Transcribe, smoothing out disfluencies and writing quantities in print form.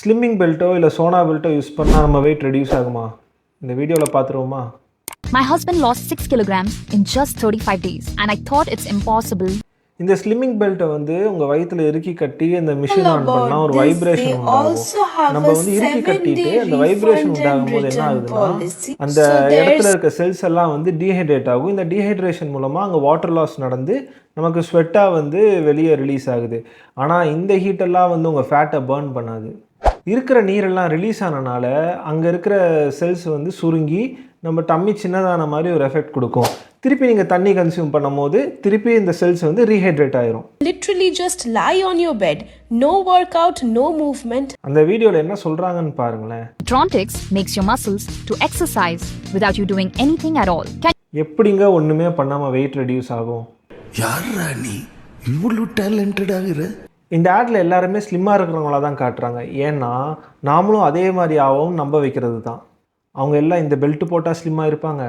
Slimming பெல்ட்டோ இல்லை Sona பெல்ட்டோ use பண்ணால் நம்ம வெயிட் ரெடியூஸ் ஆகுமா? இந்த வீடியோவில் பார்த்துருவோமா? My husband lost 6 kilograms in just 35 days and I thought it's impossible. இந்த ஸ்லிம்மிங் பெல்ட்டை வந்து உங்கள் வயிற்றுல இறுக்கி கட்டி அந்த மிஷின் ஆன் பண்ணால் ஒரு வைப்ரேஷன் உண்டாகும். நம்ம வந்து இறுக்கி கட்டிட்டு அந்த வைப்ரேஷன் உண்டாகும் போது என்ன ஆகுதுன்னா அந்த இடத்துல இருக்க செல்ஸ் எல்லாம் வந்து டீஹைட்ரேட் ஆகும். இந்த டீஹைட்ரேஷன் மூலமாக அங்கே வாட்டர் லாஸ் நடந்து நமக்கு ஸ்வெட்டாக வந்து வெளியே ரிலீஸ் ஆகுது. ஆனால் இந்த ஹீட்டெல்லாம் வந்து உங்கள் ஃபேட்டை பர்ன் பண்ணாது. இருக்கிற நீரெல்லாம் ரிலீஸ் ஆனனால அங்கே இருக்கிற செல்ஸ் வந்து சுருங்கி நம்ம டம்மி சின்னதான மாதிரி ஒரு எஃபெக்ட் கொடுக்கும். திருப்பி நீங்கள் தண்ணி கன்சியூம் பண்ணும் போது திருப்பி இந்த செல்ஸ் வந்து ரீஹைட்ரேட் ஆயிரும். Literally just lie on your bed. No workout, no movement. அந்த வீடியோவில் என்ன சொல்கிறாங்கன்னு பாருங்களேன். Trontics makes your muscles to exercise without you doing anything at all. எப்படிங்க ஒன்றுமே பண்ணாமல் வெயிட் ரெடியூஸ் ஆகும்? யாரா நீ இவ்வளோ டேலண்டட் ஆகுற? இந்த ஆடில் எல்லாருமே ஸ்லிம்மாக இருக்கிறவங்கள தான் காட்டுறாங்க. ஏன்னா நாமளும் அதே மாதிரி ஆகும் நம்ப வைக்கிறது தான். அவங்க எல்லாம் இந்த பெல்ட் போட்டால் ஸ்லிம்மாக இருப்பாங்க.